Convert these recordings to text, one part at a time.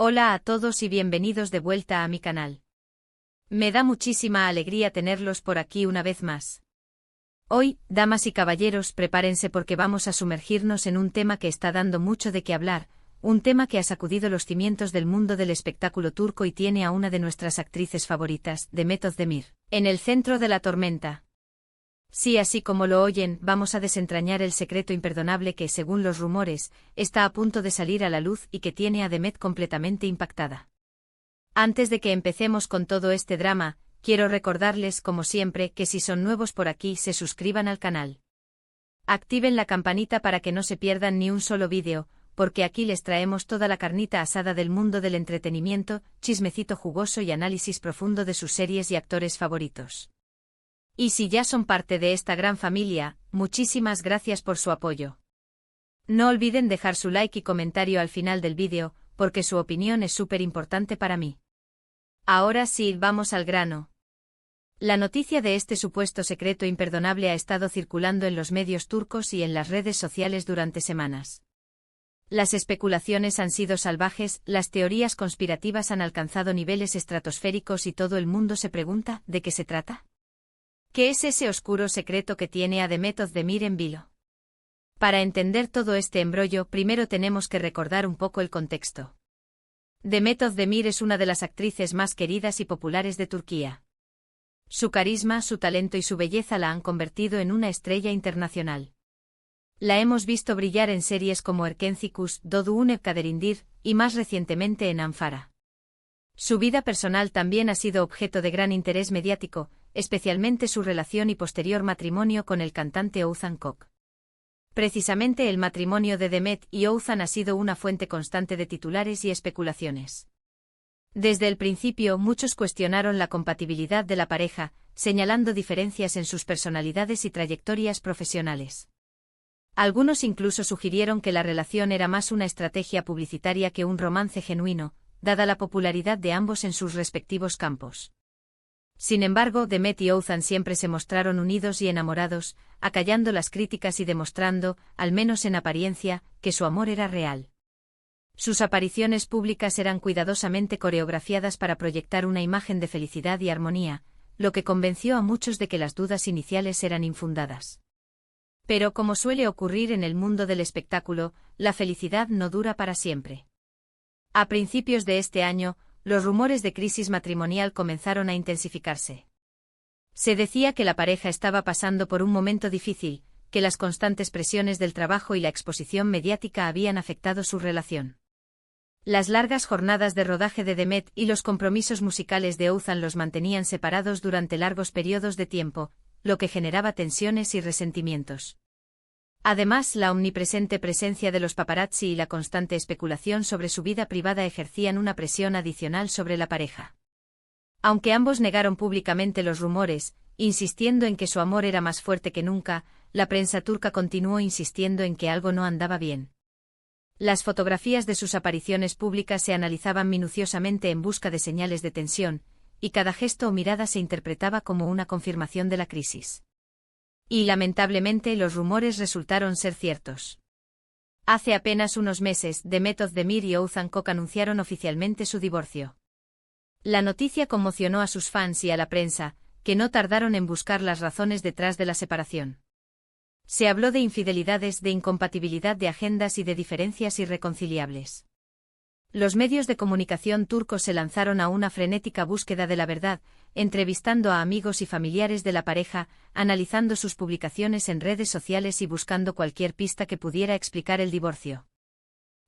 Hola a todos y bienvenidos de vuelta a mi canal. Me da muchísima alegría tenerlos por aquí una vez más. Hoy, damas y caballeros, prepárense porque vamos a sumergirnos en un tema que está dando mucho de qué hablar, un tema que ha sacudido los cimientos del mundo del espectáculo turco y tiene a una de nuestras actrices favoritas, Demet Özdemir, en el centro de la tormenta. Sí, así como lo oyen, vamos a desentrañar el secreto imperdonable que, según los rumores, está a punto de salir a la luz y que tiene a Demet completamente impactada. Antes de que empecemos con todo este drama, quiero recordarles, como siempre, que si son nuevos por aquí, se suscriban al canal. Activen la campanita para que no se pierdan ni un solo vídeo, porque aquí les traemos toda la carnita asada del mundo del entretenimiento, chismecito jugoso y análisis profundo de sus series y actores favoritos. Y si ya son parte de esta gran familia, muchísimas gracias por su apoyo. No olviden dejar su like y comentario al final del vídeo, porque su opinión es súper importante para mí. Ahora sí, vamos al grano. La noticia de este supuesto secreto imperdonable ha estado circulando en los medios turcos y en las redes sociales durante semanas. Las especulaciones han sido salvajes, las teorías conspirativas han alcanzado niveles estratosféricos y todo el mundo se pregunta, ¿de qué se trata? ¿Qué es ese oscuro secreto que tiene a Demet Özdemir en vilo? Para entender todo este embrollo, primero tenemos que recordar un poco el contexto. Demet Özdemir es una de las actrices más queridas y populares de Turquía. Su carisma, su talento y su belleza la han convertido en una estrella internacional. La hemos visto brillar en series como Erkencikus, Doğduğun Kaderindir, y más recientemente en Anfara. Su vida personal también ha sido objeto de gran interés mediático, especialmente su relación y posterior matrimonio con el cantante Oğuzhan Koç. Precisamente el matrimonio de Demet y Oğuzhan ha sido una fuente constante de titulares y especulaciones. Desde el principio muchos cuestionaron la compatibilidad de la pareja, señalando diferencias en sus personalidades y trayectorias profesionales. Algunos incluso sugirieron que la relación era más una estrategia publicitaria que un romance genuino, dada la popularidad de ambos en sus respectivos campos. Sin embargo, Demet y Oğuzhan siempre se mostraron unidos y enamorados, acallando las críticas y demostrando, al menos en apariencia, que su amor era real. Sus apariciones públicas eran cuidadosamente coreografiadas para proyectar una imagen de felicidad y armonía, lo que convenció a muchos de que las dudas iniciales eran infundadas. Pero como suele ocurrir en el mundo del espectáculo, la felicidad no dura para siempre. A principios de este año, los rumores de crisis matrimonial comenzaron a intensificarse. Se decía que la pareja estaba pasando por un momento difícil, que las constantes presiones del trabajo y la exposición mediática habían afectado su relación. Las largas jornadas de rodaje de Demet y los compromisos musicales de Oğuzhan los mantenían separados durante largos periodos de tiempo, lo que generaba tensiones y resentimientos. Además, la omnipresente presencia de los paparazzi y la constante especulación sobre su vida privada ejercían una presión adicional sobre la pareja. Aunque ambos negaron públicamente los rumores, insistiendo en que su amor era más fuerte que nunca, la prensa turca continuó insistiendo en que algo no andaba bien. Las fotografías de sus apariciones públicas se analizaban minuciosamente en busca de señales de tensión, y cada gesto o mirada se interpretaba como una confirmación de la crisis. Y lamentablemente los rumores resultaron ser ciertos. Hace apenas unos meses, Demet Özdemir y Oğuzhan Koç anunciaron oficialmente su divorcio. La noticia conmocionó a sus fans y a la prensa, que no tardaron en buscar las razones detrás de la separación. Se habló de infidelidades, de incompatibilidad de agendas y de diferencias irreconciliables. Los medios de comunicación turcos se lanzaron a una frenética búsqueda de la verdad, entrevistando a amigos y familiares de la pareja, analizando sus publicaciones en redes sociales y buscando cualquier pista que pudiera explicar el divorcio.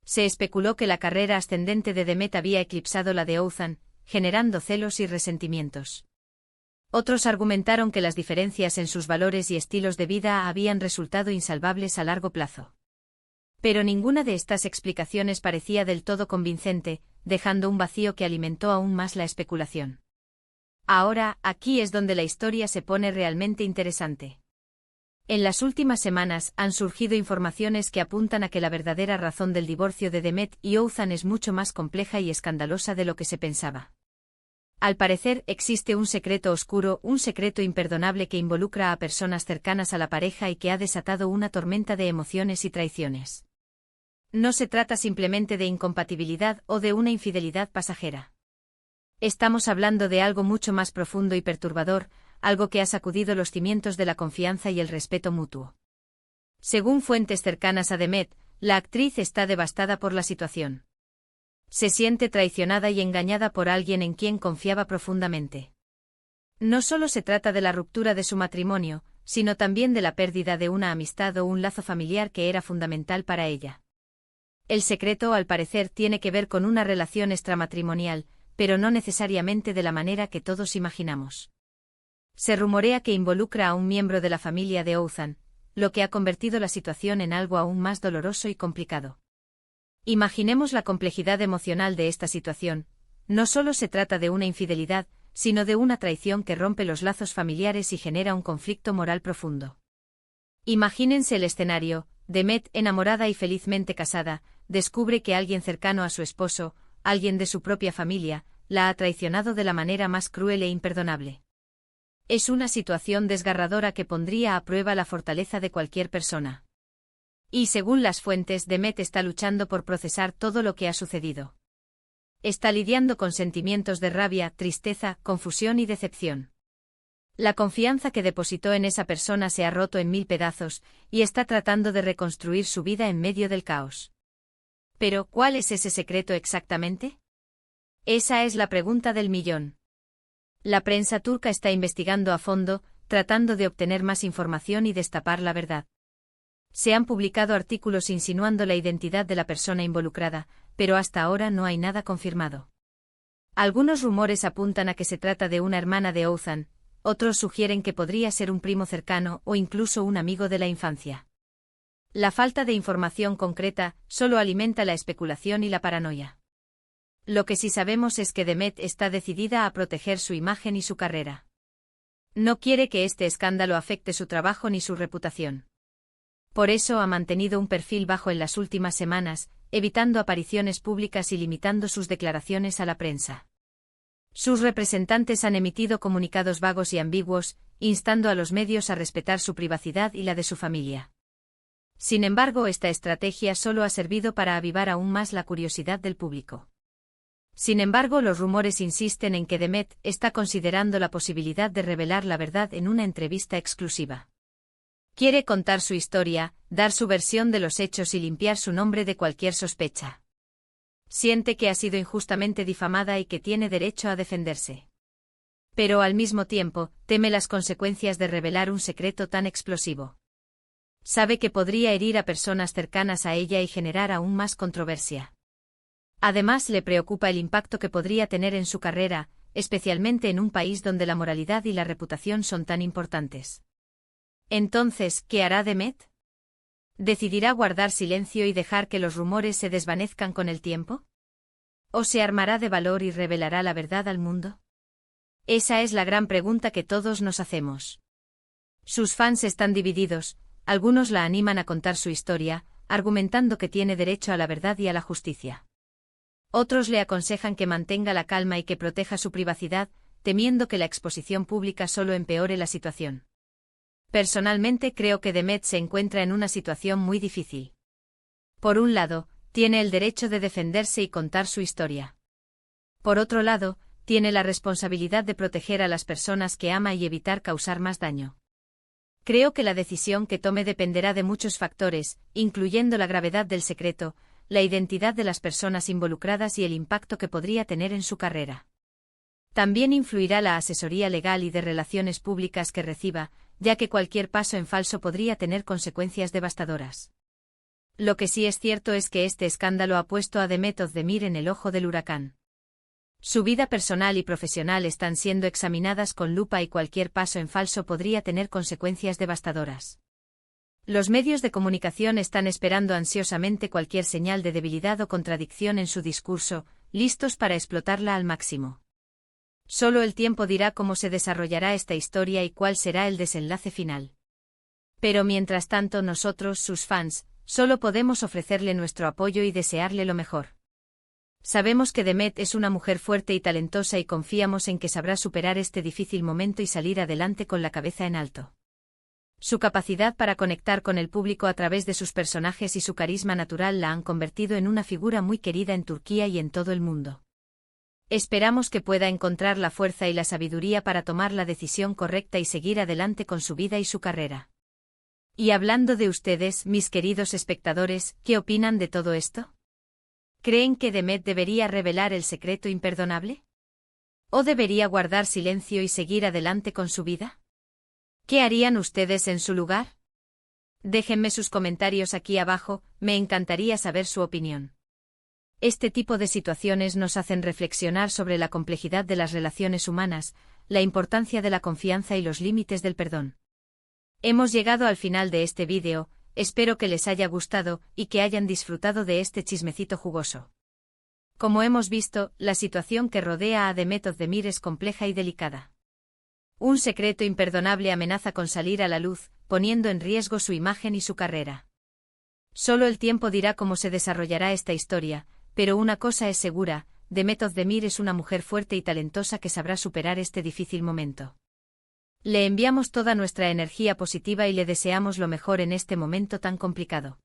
Se especuló que la carrera ascendente de Demet había eclipsado la de Oğuzhan, generando celos y resentimientos. Otros argumentaron que las diferencias en sus valores y estilos de vida habían resultado insalvables a largo plazo. Pero ninguna de estas explicaciones parecía del todo convincente, dejando un vacío que alimentó aún más la especulación. Ahora, aquí es donde la historia se pone realmente interesante. En las últimas semanas han surgido informaciones que apuntan a que la verdadera razón del divorcio de Demet y Oğuzhan es mucho más compleja y escandalosa de lo que se pensaba. Al parecer existe un secreto oscuro, un secreto imperdonable que involucra a personas cercanas a la pareja y que ha desatado una tormenta de emociones y traiciones. No se trata simplemente de incompatibilidad o de una infidelidad pasajera. Estamos hablando de algo mucho más profundo y perturbador, algo que ha sacudido los cimientos de la confianza y el respeto mutuo. Según fuentes cercanas a Demet, la actriz está devastada por la situación. Se siente traicionada y engañada por alguien en quien confiaba profundamente. No solo se trata de la ruptura de su matrimonio, sino también de la pérdida de una amistad o un lazo familiar que era fundamental para ella. El secreto, al parecer, tiene que ver con una relación extramatrimonial, pero no necesariamente de la manera que todos imaginamos. Se rumorea que involucra a un miembro de la familia de Ouzan, lo que ha convertido la situación en algo aún más doloroso y complicado. Imaginemos la complejidad emocional de esta situación. No solo se trata de una infidelidad, sino de una traición que rompe los lazos familiares y genera un conflicto moral profundo. Imagínense el escenario: Demet, enamorada y felizmente casada, descubre que alguien cercano a su esposo, alguien de su propia familia, la ha traicionado de la manera más cruel e imperdonable. Es una situación desgarradora que pondría a prueba la fortaleza de cualquier persona. Y según las fuentes, Demet está luchando por procesar todo lo que ha sucedido. Está lidiando con sentimientos de rabia, tristeza, confusión y decepción. La confianza que depositó en esa persona se ha roto en 1000 pedazos, y está tratando de reconstruir su vida en medio del caos. Pero, ¿cuál es ese secreto exactamente? Esa es la pregunta del millón. La prensa turca está investigando a fondo, tratando de obtener más información y destapar la verdad. Se han publicado artículos insinuando la identidad de la persona involucrada, pero hasta ahora no hay nada confirmado. Algunos rumores apuntan a que se trata de una hermana de Ouzan, otros sugieren que podría ser un primo cercano o incluso un amigo de la infancia. La falta de información concreta solo alimenta la especulación y la paranoia. Lo que sí sabemos es que Demet está decidida a proteger su imagen y su carrera. No quiere que este escándalo afecte su trabajo ni su reputación. Por eso ha mantenido un perfil bajo en las últimas semanas, evitando apariciones públicas y limitando sus declaraciones a la prensa. Sus representantes han emitido comunicados vagos y ambiguos, instando a los medios a respetar su privacidad y la de su familia. Sin embargo, esta estrategia solo ha servido para avivar aún más la curiosidad del público. Sin embargo, los rumores insisten en que Demet está considerando la posibilidad de revelar la verdad en una entrevista exclusiva. Quiere contar su historia, dar su versión de los hechos y limpiar su nombre de cualquier sospecha. Siente que ha sido injustamente difamada y que tiene derecho a defenderse. Pero al mismo tiempo, teme las consecuencias de revelar un secreto tan explosivo. Sabe que podría herir a personas cercanas a ella y generar aún más controversia. Además, le preocupa el impacto que podría tener en su carrera, especialmente en un país donde la moralidad y la reputación son tan importantes. Entonces, ¿qué hará Demet? ¿Decidirá guardar silencio y dejar que los rumores se desvanezcan con el tiempo? ¿O se armará de valor y revelará la verdad al mundo? Esa es la gran pregunta que todos nos hacemos. Sus fans están divididos, algunos la animan a contar su historia, argumentando que tiene derecho a la verdad y a la justicia. Otros le aconsejan que mantenga la calma y que proteja su privacidad, temiendo que la exposición pública solo empeore la situación. Personalmente creo que Demet se encuentra en una situación muy difícil. Por un lado, tiene el derecho de defenderse y contar su historia. Por otro lado, tiene la responsabilidad de proteger a las personas que ama y evitar causar más daño. Creo que la decisión que tome dependerá de muchos factores, incluyendo la gravedad del secreto, la identidad de las personas involucradas y el impacto que podría tener en su carrera. También influirá la asesoría legal y de relaciones públicas que reciba, ya que cualquier paso en falso podría tener consecuencias devastadoras. Lo que sí es cierto es que este escándalo ha puesto a Demet Özdemir en el ojo del huracán. Su vida personal y profesional están siendo examinadas con lupa y cualquier paso en falso podría tener consecuencias devastadoras. Los medios de comunicación están esperando ansiosamente cualquier señal de debilidad o contradicción en su discurso, listos para explotarla al máximo. Solo el tiempo dirá cómo se desarrollará esta historia y cuál será el desenlace final. Pero mientras tanto nosotros, sus fans, solo podemos ofrecerle nuestro apoyo y desearle lo mejor. Sabemos que Demet es una mujer fuerte y talentosa y confiamos en que sabrá superar este difícil momento y salir adelante con la cabeza en alto. Su capacidad para conectar con el público a través de sus personajes y su carisma natural la han convertido en una figura muy querida en Turquía y en todo el mundo. Esperamos que pueda encontrar la fuerza y la sabiduría para tomar la decisión correcta y seguir adelante con su vida y su carrera. Y hablando de ustedes, mis queridos espectadores, ¿qué opinan de todo esto? ¿Creen que Demet debería revelar el secreto imperdonable? ¿O debería guardar silencio y seguir adelante con su vida? ¿Qué harían ustedes en su lugar? Déjenme sus comentarios aquí abajo, me encantaría saber su opinión. Este tipo de situaciones nos hacen reflexionar sobre la complejidad de las relaciones humanas, la importancia de la confianza y los límites del perdón. Hemos llegado al final de este vídeo, espero que les haya gustado y que hayan disfrutado de este chismecito jugoso. Como hemos visto, la situación que rodea a Demet Özdemir es compleja y delicada. Un secreto imperdonable amenaza con salir a la luz, poniendo en riesgo su imagen y su carrera. Solo el tiempo dirá cómo se desarrollará esta historia, pero una cosa es segura, Demet Özdemir es una mujer fuerte y talentosa que sabrá superar este difícil momento. Le enviamos toda nuestra energía positiva y le deseamos lo mejor en este momento tan complicado.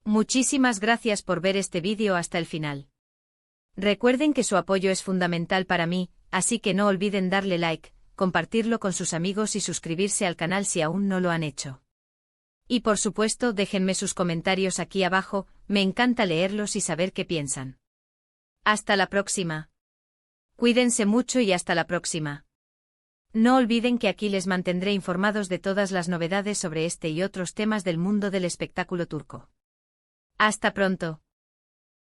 Muchísimas gracias por ver este vídeo hasta el final. Recuerden que su apoyo es fundamental para mí, así que no olviden darle like, compartirlo con sus amigos y suscribirse al canal si aún no lo han hecho. Y por supuesto déjenme sus comentarios aquí abajo, me encanta leerlos y saber qué piensan. Hasta la próxima. Cuídense mucho y hasta la próxima. No olviden que aquí les mantendré informados de todas las novedades sobre este y otros temas del mundo del espectáculo turco. Hasta pronto.